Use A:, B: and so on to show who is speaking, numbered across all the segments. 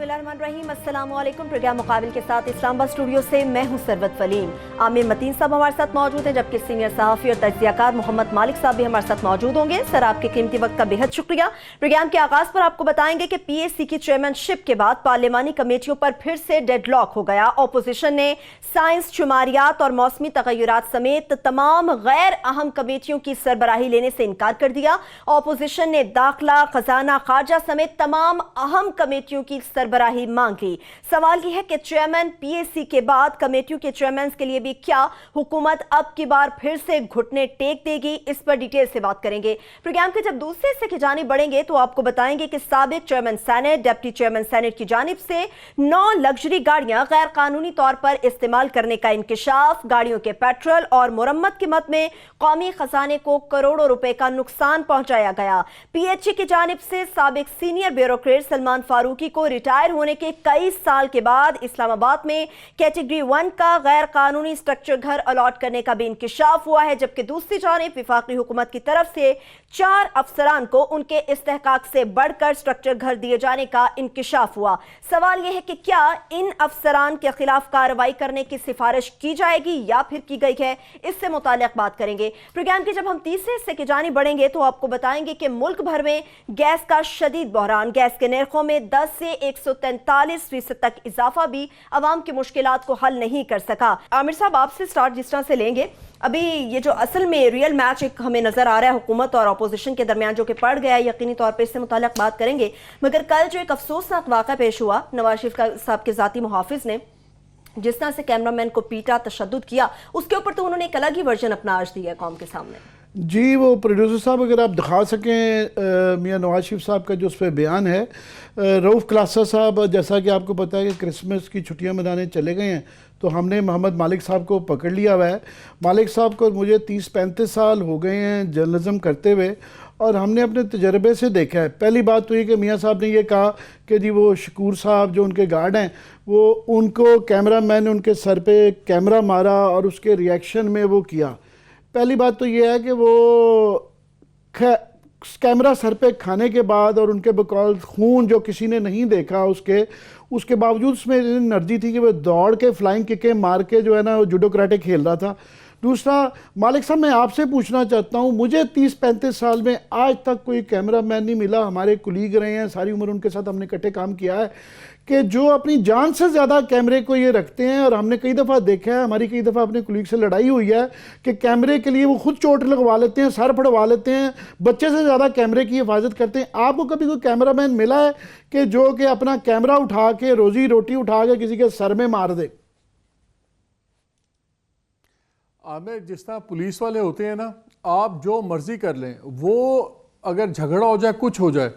A: बिस्मिल्लाहिर्रहमानिर्रहीम, अस्सलाम वालेकुम। प्रोग्राम मुकाबिल के साथ इस्लामाबाद स्टूडियो से मैं हूं सरवत फलीम। आमिर मतीन साहब हमारे साथ मौजूद हैं, जबकि सीनियर सहाफ़ी और तज्ज़ियाकार मोहम्मद मालिक साहब भी हमारे साथ मौजूद होंगे। सर, आपके कीमती वक्त का बेहद शुक्रिया। प्रोग्राम के आगाज़ पर आपको बताएंगे कि PAC की चेयरमैनशिप के बाद पार्लिमानी कमेटियों पर फिर से डेडलॉक हो गया। अपोजिशन ने साइंस, शुमारियात और मौसमी तगय्युरात समेत तमाम गैर अहम कमेटियों की सरबराही लेने से इनकार कर दिया। अपोजिशन ने दाखिला, खजाना, खारजा समेत तमाम अहम कमेटियों की सरबराही मांगी। सवाल यह है कि चेयरमैन PAC के बाद कमेटियों के चेयरमैन के लिए भी क्या हुकूमत अब की बार फिर से घुटने टेक देगी? इस पर डिटेल से बात करेंगे। प्रोग्राम के जब दूसरे हिस्से की जानिब बढ़ेंगे तो आपको बताएंगे कि साबिक chairman senate, deputy chairman senate की जानिब से 9 लग्जरी गाड़ियां गैर कानूनी तौर पर इस्तेमाल करने का इंकशाफ, गाड़ियों के पेट्रोल और मुरम्मत की मद में कौमी खजाने को करोड़ों रुपए का नुकसान पहुंचाया गया। PHE की जानिब से साबिक सीनियर ब्यूरोक्रेट सलमान फारूकी को रिटायर होने के कई साल के बाद इस्लामाबाद में कैटेगरी 1 का गैर कानूनी स्ट्रक्चर घर अलॉट करने का भी इंकशाफ हुआ है, जबकि दूसरी जानिब विफाकी हुकूमत की तरफ से 4 अफसरान को उनके इस्तेहकाक से बढ़कर स्ट्रक्चर घर दिए जाने का इंकशाफ हुआ। सवाल यह है कि क्या इन अफसरान के खिलाफ कार्रवाई करने की सिफारिश की जाएगी या फिर की गई है? इससे मुताल्लिक बात करेंगे। प्रोग्राम के जब हम तीसरे हिस्से की जानिब बढ़ेंगे तो आपको बताएंगे कि मुल्क भर में गैस का शदीद बहरान, गैस के नरखों में 10 से 143% तक इजाफा भी अवाम की मुश्किलात को हल नहीं कर सका। आमिर साहब, आपसे स्टार्ट जिस तरह से लेंगे, अभी ये जो असल में रियल मैच एक हमें नजर आ रहा है हुकूमत और अपोजिशन के दरमियान जो कि पड़ गया है, यकीनी तौर पर इससे मुताल्लिक बात करेंगे। मगर कल जो एक अफसोसनाक वाक़ा पेश हुआ, नवाज शरीफ साहब के ज़ाती मुहाफिज ने जिस तरह से कैमरामैन को पीटा, तशद्दुद किया, उसके ऊपर तो उन्होंने एक अलग ही वर्जन अपना आज दिया कौम के सामने।
B: जी, वो प्रोड्यूसर साहब अगर आप दिखा सकें मियां नवाज शरीफ साहब का जो उस पर बयान है। रऊफ़ क्लासा साहब, जैसा कि आपको पता है कि क्रिसमस की छुट्टियां मनाने चले गए हैं, तो हमने मोहम्मद मालिक साहब को पकड़ लिया हुआ है। मालिक साहब को मुझे 30-35 साल हो गए हैं जर्नलिज्म करते हुए, और हमने अपने तजर्बे से देखा है। पहली बात तो ये कि मियाँ साहब ने ये कहा कि जी वो शकूर साहब जो उनके गार्ड हैं, वो उनको कैमरा मैन ने उनके सर पे कैमरा मारा और उसके रिएक्शन में वो किया। पहली बात तो ये है कि वो कैमरा सर पे खाने के बाद और उनके बकौल खून जो किसी ने नहीं देखा, उसके बावजूद उसमें एनर्जी थी कि वो दौड़ के फ्लाइंग किकें मार के जो है ना वो जूडो कराटे खेल रहा था। दूसरा, मालिक साहब मैं आपसे पूछना चाहता हूँ, मुझे 30-35 साल में आज तक कोई कैमरा मैन नहीं मिला, हमारे कुलीग रहे हैं, सारी उम्र उनके साथ हमने इकट्ठे काम किया है, कि जो अपनी जान से ज़्यादा कैमरे को ये रखते हैं। और हमने कई दफ़ा देखा है, हमारी कई दफ़ा अपने कुलीग से लड़ाई हुई है कि कैमरे के लिए वो खुद चोट लगवा लेते हैं, सर फड़वा लेते हैं, बच्चे से ज़्यादा कैमरे की हिफाजत करते हैं। आपको कभी कोई कैमरा मैन मिला है कि जो कि अपना कैमरा उठा के रोज़ी रोटी उठा के किसी के सर में मार दे?
C: आमिर, जिस तरह पुलिस वाले होते हैं ना, आप जो मर्जी कर लें, वो अगर झगड़ा हो जाए, कुछ हो जाए,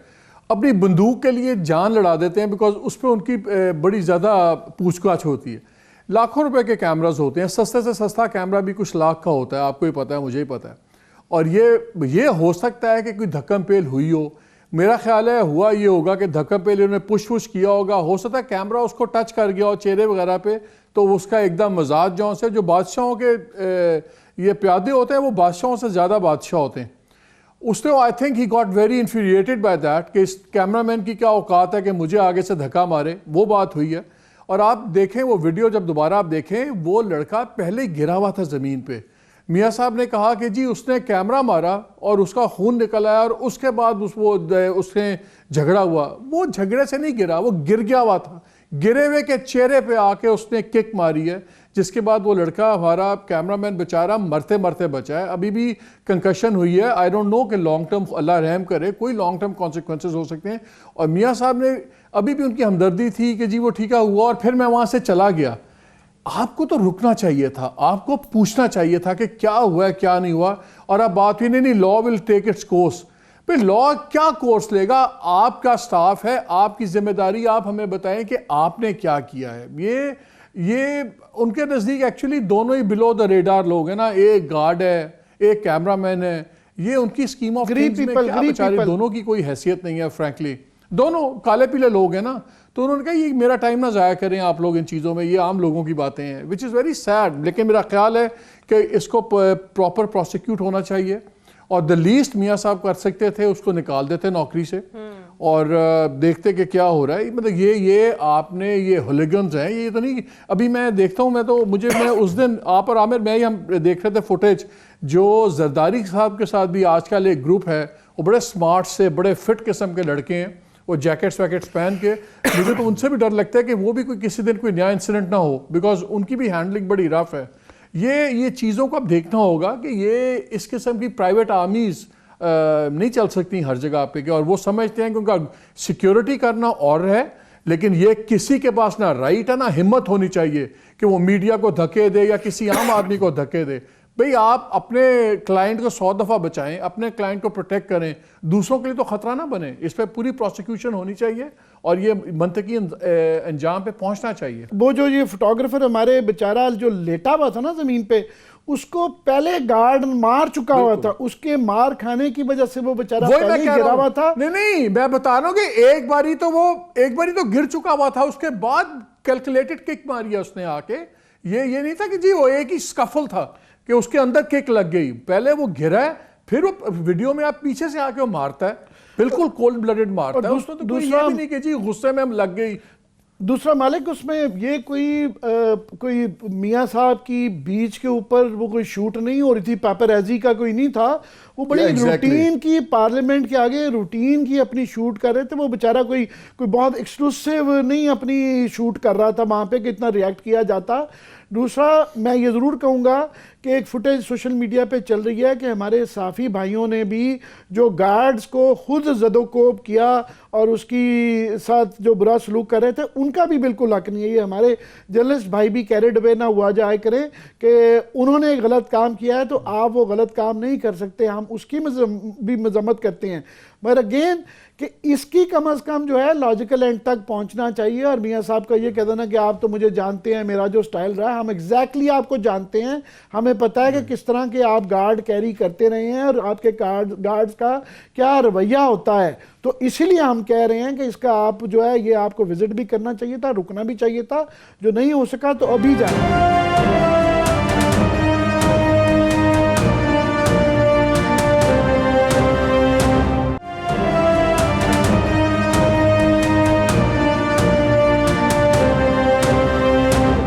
C: अपनी बंदूक के लिए जान लड़ा देते हैं, बिकॉज उस पर उनकी बड़ी ज़्यादा पूछताछ होती है। लाखों रुपए के कैमरास होते हैं, सस्ते से सस्ता कैमरा भी कुछ लाख का होता है, आपको ही पता है, मुझे ही पता है। और ये हो सकता है कि कोई धक्कम पेल हुई हो। मेरा ख्याल है हुआ ये होगा कि धक्कम पेल उन्होंने पुश किया होगा, हो सकता है कैमरा उसको टच कर गया हो चेहरे वगैरह पे, तो उसका एकदम मजाज जौन से जो बादशाहों के ये प्यादे होते हैं, वो बादशाहों से ज़्यादा बादशाह होते हैं। उसने I think he got very infuriated by that कि इस कैमरामैन की क्या औकात है कि मुझे आगे से धक्का मारे, वो बात हुई है। और आप देखें वो वीडियो, जब दोबारा आप देखें, वो लड़का पहले गिरा हुआ था ज़मीन पे। मियाँ साहब ने कहा कि जी उसने कैमरा मारा और उसका खून निकल आया और उसके बाद उसने झगड़ा हुआ। वो झगड़े से नहीं गिरा, वो गिर गया हुआ था, गिरे हुए के चेहरे पे आके उसने किक मारी है, जिसके बाद वो लड़का हमारा कैमरामैन बेचारा मरते मरते बचा है। अभी भी कंकशन हुई है। आई डोंट नो कि लॉन्ग टर्म, अल्लाह रहम करे, कोई लॉन्ग टर्म कॉन्सिक्वेंसेज हो सकते हैं। और मियाँ साहब ने अभी भी उनकी हमदर्दी थी कि जी वो ठीक हुआ और फिर मैं वहाँ से चला गया। आपको तो रुकना चाहिए था, आपको पूछना चाहिए था कि क्या हुआ है क्या नहीं हुआ। और अब बात ही नहीं, law will take its course. फिर लॉ क्या कोर्स लेगा? आपका स्टाफ है, आपकी जिम्मेदारी, आप हमें बताएं कि आपने क्या किया है। ये उनके नज़दीक एक्चुअली दोनों ही बिलो द रेडार लोग हैं ना, एक गार्ड है, एक कैमरामैन है। ये उनकी स्कीम ऑफ थिंग्स में क्या बेचारे दोनों की कोई हैसियत नहीं है, फ्रैंकली। दोनों काले पीले लोग हैं ना, तो उन्होंने कहा ये मेरा टाइम ना ज़ाया करें आप लोग इन चीज़ों में, ये आम लोगों की बातें हैं, विच इज़ वेरी सैड। लेकिन मेरा ख्याल है कि इसको प्रॉपर प्रोसिक्यूट होना चाहिए और द लीस्ट मियाँ साहब कर सकते थे उसको निकाल देते नौकरी से और देखते कि क्या हो रहा है। मतलब ये आपने ये हुलिगन्स हैं, ये तो नहीं। अभी मैं देखता हूँ, मैं उस दिन आप और आमिर मैं ही हम देख रहे थे फुटेज जो जरदारी साहब के साथ भी आजकल एक ग्रुप है, वो बड़े स्मार्ट से बड़े फिट किस्म के लड़के हैं, वो जैकेट्स वैकेट्स पहन के, मुझे तो उनसे भी डर लगता है कि वो भी कोई किसी दिन कोई नया इंसिडेंट ना हो, बिकॉज उनकी भी हैंडलिंग बड़ी रफ है। ये चीज़ों को अब देखना होगा कि ये इस किस्म की प्राइवेट आर्मीज़ नहीं चल सकती हर जगह पे, और वो समझते हैं कि उनका सिक्योरिटी करना और है, लेकिन ये किसी के पास ना राइट है ना हिम्मत होनी चाहिए कि वो मीडिया को धक्के दे या किसी आम आदमी को धक्के दे। भाई आप अपने क्लाइंट को 100 दफ़ा बचाएं, अपने क्लाइंट को प्रोटेक्ट करें, दूसरों के लिए तो खतरा ना बने। इस पर पूरी प्रोसिक्यूशन होनी चाहिए और ये मंतकी अंजाम पे पहुंचना चाहिए।
B: वो जो ये फोटोग्राफर हमारे बेचारा जो लेटा हुआ था ना जमीन पे, उसको पहले गार्ड मार चुका हुआ था, उसके मार खाने की वजह से वो बेचारा पहले ही गिरा हुआ था।
C: नहीं मैं बता रहा हूँ कि एक बारी तो गिर चुका हुआ था, उसके बाद कैलकुलेटेड किक मारी है उसने आके। ये नहीं था कि जी वो एक ही स्कफल था कि उसके अंदर किक लग गई, पहले वो गिरा है, फिर वो वीडियो में आप पीछे से आके वो मारता है, बिल्कुल कोल्ड ब्लडेड मारता है। उसमें तो दूसरा भी नहीं कि जी गुस्से में हम लग गई।
B: दूसरा मालिक, उसमें ये कोई मियाँ साहब की बीच के ऊपर वो कोई शूट नहीं हो रही थी, पेपरैजी का कोई नहीं था, वो बड़ी रूटीन की पार्लियामेंट के आगे रूटीन की अपनी शूट कर रहे थे। वो बेचारा कोई बहुत एक्सक्लूसिव नहीं अपनी शूट कर रहा था वहाँ पे कि इतना रिएक्ट किया जाता। दूसरा मैं ये ज़रूर कहूँगा कि एक फुटेज सोशल मीडिया पे चल रही है कि हमारे साफ़ी भाइयों ने भी जो गार्ड्स को खुद ज़दोकोब किया और उसकी साथ जो बुरा सलूक कर रहे थे, उनका भी बिल्कुल हक नहीं है। ये हमारे जर्नलिस्ट भाई भी कैरिड अवे ना हुआ जाए करें कि उन्होंने गलत काम किया है तो आप वो गलत काम नहीं कर सकते, हम उसकी भी मजम्मत करते हैं। मगर अगेन कि इसकी कम अज़ कम जो है लॉजिकल एंड तक पहुंचना चाहिए। और मियाँ साहब का ये कह देना कि आप तो मुझे जानते हैं, मेरा जो स्टाइल रहा है, हम एग्जैक्टली आपको जानते हैं, हमें पता है कि किस तरह के आप गार्ड कैरी करते रहे हैं और आपके गार्ड्स का क्या रवैया होता है। तो इसीलिए हम कह रहे हैं कि इसका आप जो है ये आपको विजिट भी करना चाहिए था, रुकना भी चाहिए था, जो नहीं हो सका तो अभी जाए।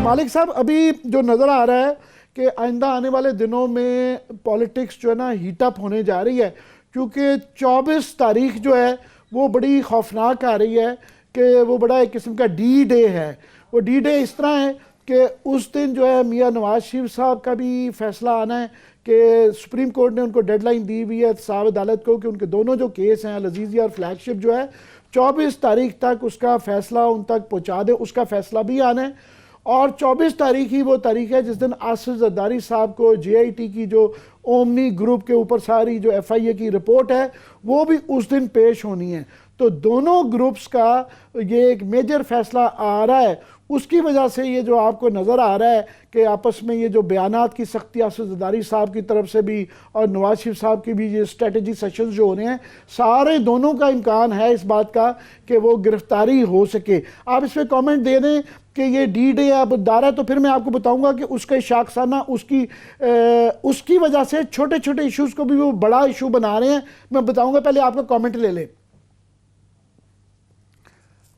B: मालिक साहब, अभी जो नज़र आ रहा है कि आइंदा आने वाले दिनों में पॉलिटिक्स जो है ना हीटअप होने जा रही है, क्योंकि 24 तारीख जो है वो बड़ी खौफनाक आ रही है कि वो बड़ा एक किस्म का डी डे है। वो डी डे इस तरह है कि उस दिन जो है मियाँ नवाज शरीफ साहब का भी फैसला आना है कि सुप्रीम कोर्ट ने उनको डेडलाइन दी हुई है साहब अदालत को कि उनके दोनों जो केस हैं अल-अज़ीज़िया और फ्लैगशिप जो है 24 तारीख तक उसका फैसला उन तक पहुँचा दे। उसका फैसला भी आना है और 24 तारीख ही वो तारीख है जिस दिन आसिफ जरदारी साहब को JIT की जो ओमनी ग्रुप के ऊपर सारी जो FIA की रिपोर्ट है वो भी उस दिन पेश होनी है। तो दोनों ग्रुप्स का ये एक मेजर फैसला आ रहा है, उसकी वजह से ये जो आपको नज़र आ रहा है कि आपस में ये जो बयानात की सख्ती आसिफ जरदारी साहब की तरफ से भी और नवाज शरीफ साहब की भी ये स्ट्रेटजी सेशंस जो हो रहे हैं, सारे दोनों का इम्कान है इस बात का कि वो गिरफ्तारी हो सके। आप इस पर कॉमेंट दे दें कि ये डी डे अब दारा, तो फिर मैं आपको बताऊंगा कि उसका शाखसाना उसकी वजह से छोटे छोटे इश्यूज को भी वो बड़ा इशू बना रहे हैं। मैं बताऊंगा, पहले आपका कमेंट ले लें।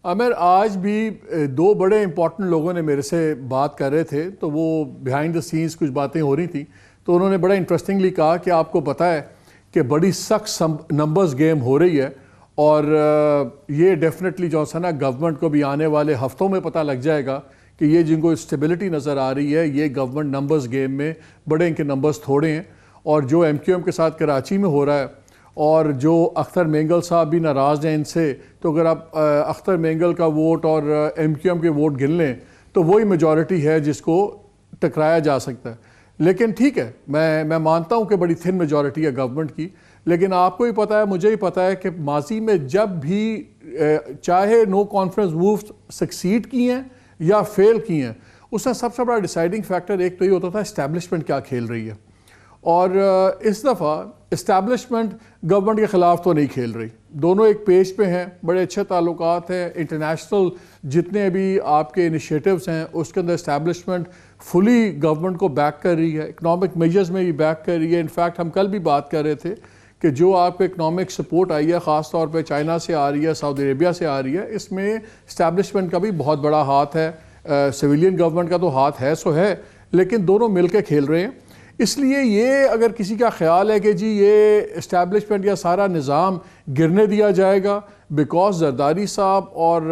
C: आमिर, आज भी दो बड़े इंपॉर्टेंट लोगों ने मेरे से बात कर रहे थे, तो वो बिहाइंड द सीन्स कुछ बातें हो रही थी, तो उन्होंने बड़ा इंटरेस्टिंगली कहा कि आपको पता है कि बड़ी सख्त नंबर्स गेम हो रही है और ये डेफिनेटली जो है ना गवर्नमेंट को भी आने वाले हफ्तों में पता लग जाएगा कि ये जिनको स्टेबिलिटी नज़र आ रही है ये गवर्नमेंट नंबर्स गेम में बड़े, इनके नंबर्स थोड़े हैं। और जो MQM के साथ कराची में हो रहा है और जो अख्तर मेंगल साहब भी नाराज़ हैं इनसे, तो अगर आप अख्तर मेंगल का वोट और MQM के वोट गिन लें तो वही मेजॉरिटी है जिसको टकराया जा सकता है। लेकिन ठीक है, मैं मानता हूँ कि बड़ी थिन मेजॉरिटी है गवर्नमेंट की, लेकिन आपको ही पता है, मुझे ही पता है कि माजी में जब भी चाहे नो कॉन्फ्रेंस मूव सक्सीड की हैं या फेल की हैं, उसका सबसे बड़ा डिसाइडिंग फैक्टर एक तो ये होता था इस्टेब्लिशमेंट क्या खेल रही है। और इस दफ़ा इस्टेब्लिशमेंट गवर्नमेंट के ख़िलाफ़ तो नहीं खेल रही, दोनों एक पेज पे हैं, बड़े अच्छे ताल्लुकात हैं। इंटरनेशनल जितने भी आपके इनिशिएटिव्स हैं उसके अंदर इस्टेब्लिशमेंट फुली गवर्नमेंट को बैक कर रही है, इकनॉमिक मेजर्स में भी बैक कर रही है। इनफैक्ट हम कल भी बात कर रहे थे कि जो आपको इकनॉमिक सपोर्ट आई है, ख़ास तौर पे चाइना से आ रही है, सऊदी अरेबिया से आ रही है, इसमें इस्टेब्लिशमेंट का भी बहुत बड़ा हाथ है। सिविलियन गवर्नमेंट का तो हाथ है सो है, लेकिन दोनों मिलकर खेल रहे हैं। इसलिए ये अगर किसी का ख्याल है कि जी ये इस्टेब्लिशमेंट या सारा निज़ाम गिरने दिया जाएगा बिकॉज जरदारी साहब और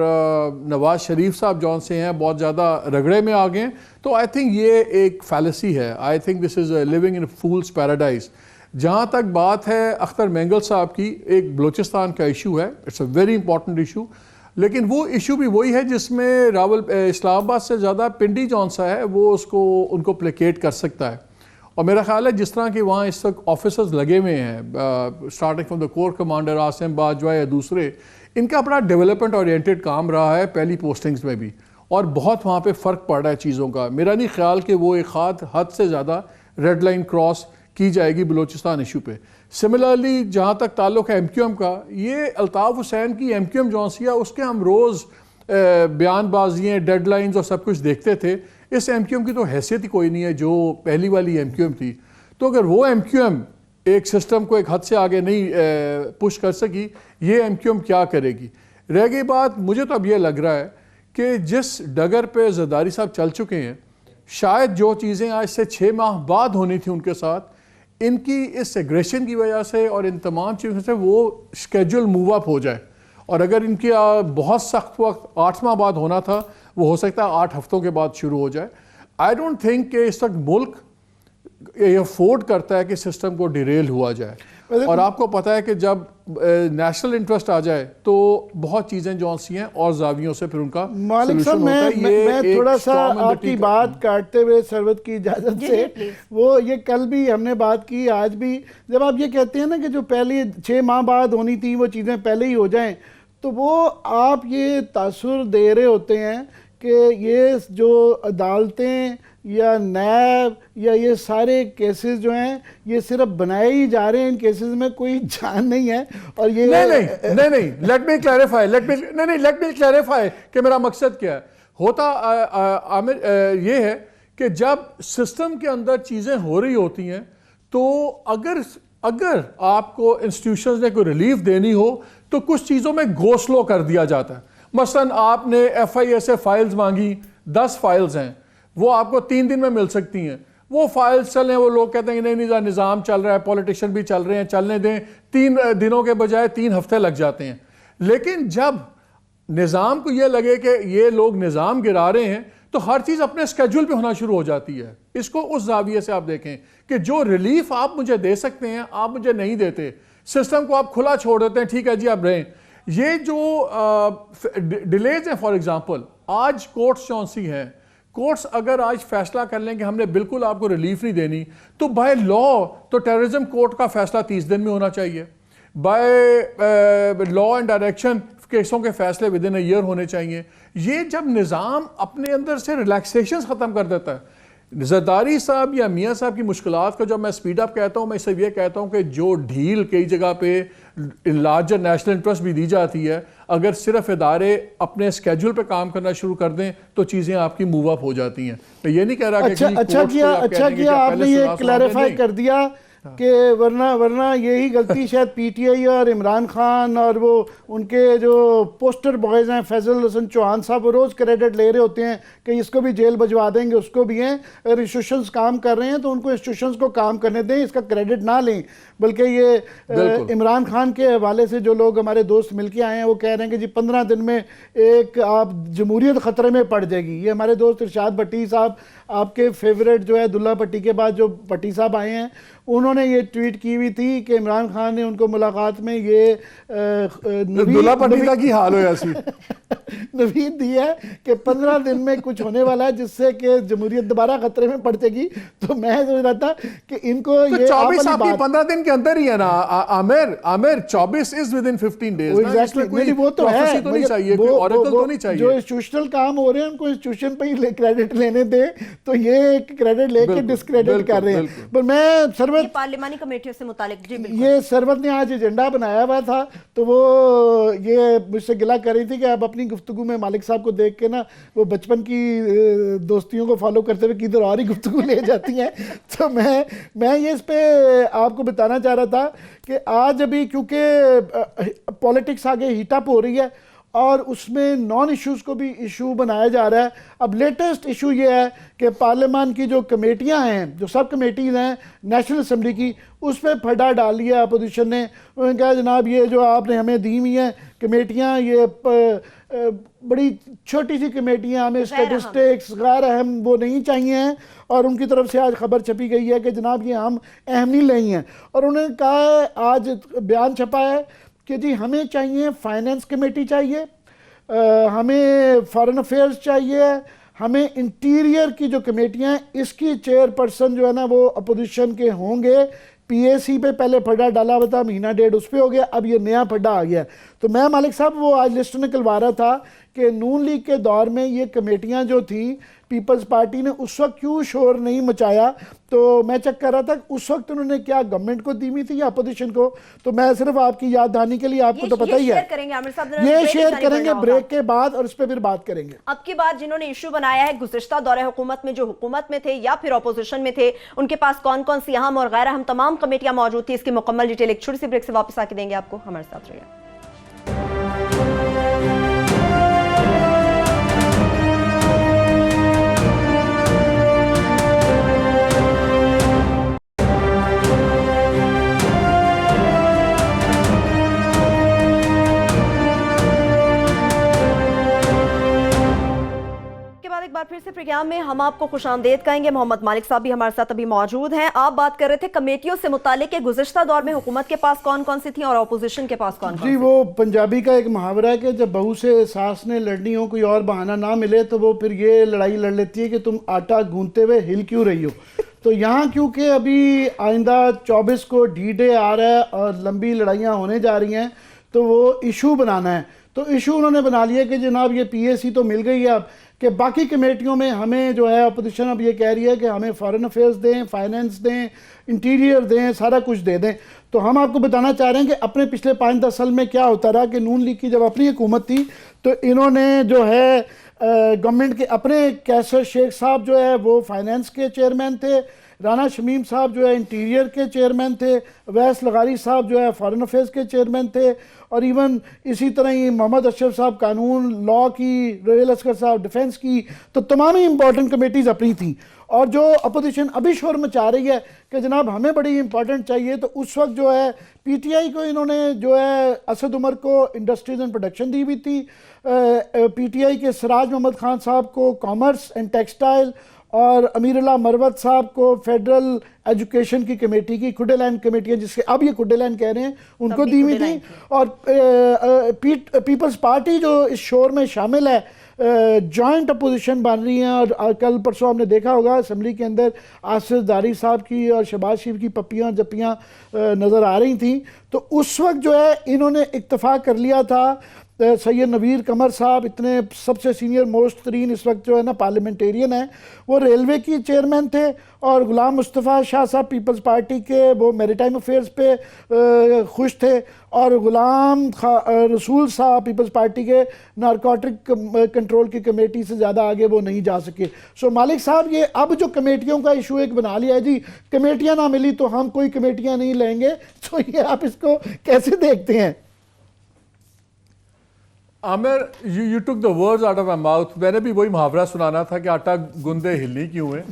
C: नवाज शरीफ साहब जौन से हैं बहुत ज़्यादा रगड़े में आ गए, तो आई थिंक ये एक फैलेसी है। I think this is living in fools paradise. जहाँ तक बात है अख्तर मेंगल साहब की, एक बलूचिस्तान का इशू है, it's a very important issue, लेकिन वो इशू भी वही है जिसमें इस्लामाबाद से ज़्यादा पिंडी जौन सा है वो उनको प्लेकेट कर सकता है। और मेरा ख्याल है जिस तरह के वहाँ इस वक्त ऑफिसर्स लगे हुए हैं, starting from the core commander Asim Bajwa या दूसरे, इनका अपना डेवलपमेंट ओरिएंटेड काम रहा है पहली पोस्टिंग्स में भी, और बहुत वहाँ पे फ़र्क पड़ रहा है चीज़ों का। मेरा नहीं ख्याल कि वो एक हद से ज़्यादा रेड लाइन क्रॉस की जाएगी बलूचिस्तान इशू पे। सिमिलरली जहाँ तक ताल्लुक़ है MQM का, ये अल्ताफ़ हुसैन की MQM जौनसिया, उसके हम रोज़ बयानबाजियाँ, डेडलाइंस और सब कुछ देखते थे। इस MQM की तो हैसियत ही कोई नहीं है जो पहली वाली MQM थी। तो अगर वो MQM एक सिस्टम को एक हद से आगे नहीं पुश कर सकी, ये MQM क्या करेगी? रह गई बात, मुझे तो अब ये लग रहा है कि जिस डगर पे जरदारी साहब चल चुके हैं, शायद जो चीज़ें आज से 6 माह बाद होनी थी उनके साथ, इनकी इस एग्रेशन की वजह से और इन तमाम चीज़ों से वो स्केड्यूल मूव अप हो जाए। और अगर इनकी बहुत सख्त वक्त 8 माह बाद होना था, वो हो सकता है 8 हफ्तों के बाद शुरू हो जाए। आई डोंट थिंक कि इस वक्त मुल्क ये अफोर्ड करता है कि सिस्टम को डिरेल हुआ जाए। और आपको पता है कि जब नेशनल इंटरेस्ट आ जाए तो बहुत चीज़ें जो सी हैं और जावियों से फिर उनका
B: मालिक साहब, मैं थोड़ा सा आपकी बात काटते हुए सरवत की इजाज़त से, वो ये कल भी हमने बात की, आज भी, जब आप ये कहते हैं ना कि जो पहले 6 माह बाद होनी थी वो चीज़ें पहले ही हो जाएं, तो वो आप ये तासुर दे रहे होते हैं कि ये जो अदालतें या नैब या ये सारे केसेस जो हैं ये सिर्फ बनाए ही जा रहे हैं, इन केसेस में कोई जान नहीं है। और ये
C: नहीं, लेट मी क्लैरिफाई कि मेरा मकसद क्या है। होता आमिर ये है कि जब सिस्टम के अंदर चीज़ें हो रही होती हैं तो अगर आपको इंस्टीट्यूशंस ने कोई रिलीफ देनी हो तो कुछ चीज़ों में गो स्लो कर दिया जाता है। मसलन आपने FIA से फाइल्स मांगी, 10 फाइल्स हैं, वो आपको 3 दिन में मिल सकती हैं। वो फाइल्स चलें, वो लोग कहते हैं कि नहीं निज़ाम चल रहा है, पॉलिटिशियन भी चल रहे हैं, चलने दें, 3 दिनों के बजाय 3 हफ्ते लग जाते हैं। लेकिन जब निज़ाम को ये लगे कि ये लोग निज़ाम गिरा रहे हैं तो हर चीज़ अपने स्केड्यूल पे होना शुरू हो जाती है। इसको उस जाविये से आप देखें कि जो रिलीफ आप मुझे दे सकते हैं आप मुझे नहीं देते, सिस्टम को आप खुला छोड़ देते हैं, ठीक है जी आप रहें। ये जो डिलेज हैं, फॉर एग्जांपल आज कोर्ट्स जौन सी हैं, कोर्ट्स अगर आज फैसला कर लें कि हमने बिल्कुल आपको रिलीफ नहीं देनी, तो बाय लॉ तो टेररिज्म कोर्ट का फैसला 30 दिन में होना चाहिए। बाय लॉ एंड डायरेक्शन केसों के फैसले विद इन अ ईयर होने चाहिए। ये जब निज़ाम अपने अंदर से रिलैक्सेशन ख़त्म कर देता है, जरदारी साहब या मियाँ साहब की मुश्किलात को जब मैं स्पीड अप कहता हूँ, मैं सिर्फ ये कहता हूँ कि जो ढील कई जगह पे लार्जर नेशनल इंटरेस्ट भी दी जाती है, अगर सिर्फ इदारे अपने स्केड्यूल पे काम करना शुरू कर दें तो चीज़ें आपकी मूव अप हो जाती हैं। मैं ये नहीं कह रहा
B: अच्छा किया आपने ये क्लैरिफाई कर दिया कि वरना यही गलती शायद PTI और इमरान खान और वो उनके जो पोस्टर बॉयज़ हैं फैजल हसन चौहान साहब, वो रोज़ क्रेडिट ले रहे होते हैं कि इसको भी जेल भिजवा देंगे, उसको भी हैं। अगर इंस्टीट्यूशंस काम कर रहे हैं तो उनको इंस्टीट्यूशंस को काम करने दें, इसका क्रेडिट ना लें। बल्कि ये इमरान खान के हवाले से जो लोग हमारे दोस्त मिल के आए हैं वो कह रहे हैं कि जी 15 दिन में एक आप जमहूरियत ख़तरे में पड़ जाएगी। ये हमारे दोस्त इरशाद भट्टी साहब, आपके फेवरेट जो है दुल्ला भट्टी के बाद जो भट्टी साहब आए हैं, उन्होंने उन्होंने ये ट्वीट की हुई थी कि इमरान खान ने उनको मुलाकात में ये
C: दुल्हा पंडिता की हाल हो ऐसी
B: नवीद दी है कि 15 दिन में कुछ होने वाला है जिससे कि जमहूरियत दोबारा खतरे में पड़ जाएगी। तो मैं सोच रहा था कि इनको
C: तो
B: ये
C: 24 आपकी 15 दिन के अंदर ही है ना Aamir 24 is with in 15 days
B: नहीं, वो तो है,
C: तो नहीं चाहिए, कोई ऑरेकल तो नहीं चाहिए।
B: जो इंस्टीट्यूशनल काम हो रहे हैं उनको इंस्टीट्यूशन पे ही क्रेडिट लेने दे, तो ये क्रेडिट लेके डिस्क्रेडिट कर रहे हैं। पर मैं सरवत
A: पार्लिमानी कमेटियों से मुतालिक जी
B: ये सरवत ने आज एजेंडा बनाया हुआ था, तो वो ये मुझसे गिला कर रही थी कि आप अपनी गुफ्तगू में मालिक साहब को देख के ना वो बचपन की दोस्तियों को फॉलो करते हुए किधर और ही गुफ्तगू ले जाती हैं। तो मैं ये इस पे आपको बताना चाह रहा था कि आज अभी क्योंकि पॉलिटिक्स आगे हीटअप हो रही है और उसमें नॉन इश्यूज़ को भी इशू बनाया जा रहा है। अब लेटेस्ट इशू ये है कि पार्लियामान की जो कमेटियां हैं, जो सब कमेटीज़ हैं नेशनल असम्बली की, उस पर फटा डाल लिया अपोजिशन ने। उन्होंने कहा जनाब ये जो आपने हमें दी हुई हैं कमेटियां, ये बड़ी छोटी सी कमेटियां, हमें स्टेटिस्टिक्स गैर अहम वो नहीं चाहिए हैं। और उनकी तरफ से आज खबर छपी गई है कि जनाब ये हम अहम नहीं लें हैं। और उन्होंने कहा है, आज बयान छपा है कि जी हमें चाहिए फाइनेंस कमेटी चाहिए, हमें फॉरेन अफेयर्स चाहिए, हमें इंटीरियर की जो कमेटियां हैं इसकी चेयरपर्सन जो है ना वो अपोजिशन के होंगे। पीएसी पे पहले फड्डा डाला हुआ था, महीना डेढ़ उस पर हो गया, अब ये नया फड्डा आ गया। तो मैं मालिक साहब वो आज लिस्ट निकलवा रहा था कि नून लीग के दौर में ये कमेटियां जो थी पीपल्स पार्टी ने उस वक्त क्यों शोर नहीं मचाया। तो मैं चेक कर रहा था उस वक्त उन्होंने क्या गवर्नमेंट को दी हुई थी या अपोजिशन को। तो मैं सिर्फ आपकी याद दहानी के लिए, आपको तो पता ही है, ये शेयर करेंगे ब्रेक के बाद और इस पर फिर बात करेंगे।
A: अब की बात जिन्होंने इशू बनाया है गुज़िश्ता दौरे हुकूमत में जो हुकूमत में थे या फिर अपोजिशन में थे, उनके पास कौन कौन सी अहम और गैर अहम तमाम कमेटियां मौजूद थी, इसकी मुकम्मल डिटेल एक छोटी सी ब्रेक से वापस आके देंगे आपको। हमारे साथ रहिए। एक बार फिर से प्रोग्राम में हम आपको खुशामदीद कहेंगे। मोहम्मद मालिक साहब भी हमारे साथ अभी मौजूद हैं। आप बात कर रहे थे कमेटियों से मुतालिक के गुज़िश्ता दौर में हुकूमत के पास कौन कौन सी थी और अपोजिशन के पास कौन कौन
B: जी। वो पंजाबी का एक मुहावरा है कि जब बहू से सास ने लड़नी हो, कोई और बहाना ना मिले, तो वो फिर ये लड़ाई लड़ लेती है कि तुम आटा गूंथते हुए हिल क्यों रही हो। तो यहाँ क्योंकि अभी आइंदा 24 को D-Day आ रहा है और लंबी लड़ाइयाँ होने जा रही हैं, तो वो इशू बनाना है। तो इशू उन्होंने बना लिया कि जनाब ये पीएसी तो मिल गई है अब, कि बाकी कमेटियों में हमें जो है अपोजिशन अब ये कह रही है कि हमें फॉरेन अफेयर्स दें, फाइनेंस दें, इंटीरियर दें, सारा कुछ दे दें। तो हम आपको बताना चाह रहे हैं कि अपने पिछले 5-10 साल में क्या होता रहा कि नून लीग की जब अपनी हुकूमत थी तो इन्होंने जो है गवर्नमेंट के अपने कैसर शेख साहब जो है वो फाइनेंस के चेयरमैन थे, राना शमीम साहब जो है इंटीरियर के चेयरमैन थे, अवैस लगारी साहब जो है फॉरेन अफेयर्स के चेयरमैन थे, और इवन इसी तरह ही मोहम्मद अशरफ साहब कानून लॉ की, रोयल अस्कर साहब डिफेंस की। तो तमाम ही इंपॉर्टेंट कमेटीज़ अपनी थी। और जो अपोजिशन अभी शोर मचा रही है कि जनाब हमें बड़ी इंपॉर्टेंट चाहिए, तो उस वक्त जो है पीटीआई को इन्होंने जो है असद उमर को इंडस्ट्रीज एंड प्रोडक्शन दी हुई थी, पीटीआई के सिराज मोहम्मद खान साहब को कॉमर्स एंड टेक्सटाइल, और अमीरुल्लाह मरवत साहब को फेडरल एजुकेशन की कमेटी की कुडेलैंड कमेटियाँ, जिसके अब ये कुडेलैंड कह रहे हैं, उनको दी हुई थी। और पीपल्स पार्टी जो इस शोर में शामिल है, जॉइंट अपोजिशन बन रही हैं। और कल परसों हमने देखा होगा असेंबली के अंदर आसिफ दारी साहब की और शहबाज शरीफ की पप्पियाँ जप्पियाँ नज़र आ रही थी। तो उस वक्त जो है इन्होंने इत्तफाक कर लिया था। सैयद नवीर कमर साहब इतने सबसे सीनियर मोस्ट तरीन इस वक्त जो है ना पार्लियामेंटेरियन है, वो रेलवे की चेयरमैन थे, और गुलाम मुस्तफ़ा शाह साहब पीपल्स पार्टी के वो मैरीटाइम अफेयर्स पे खुश थे, और गुलाम रसूल साहब पीपल्स पार्टी के नारकोटिक कंट्रोल की कमेटी से ज़्यादा आगे वो नहीं जा सके। सो मालिक साहब ये अब जो कमेटियों का इशू एक बना लिया है जी, कमेटियाँ ना मिली तो हम कोई कमेटियाँ नहीं लेंगे। तो ये आप इसको कैसे देखते हैं?
C: Aamir, you took the words out of my mouth। मैंने भी वही मुहावरा सुनाना था कि आटा गूंदे हिलनी क्यों है।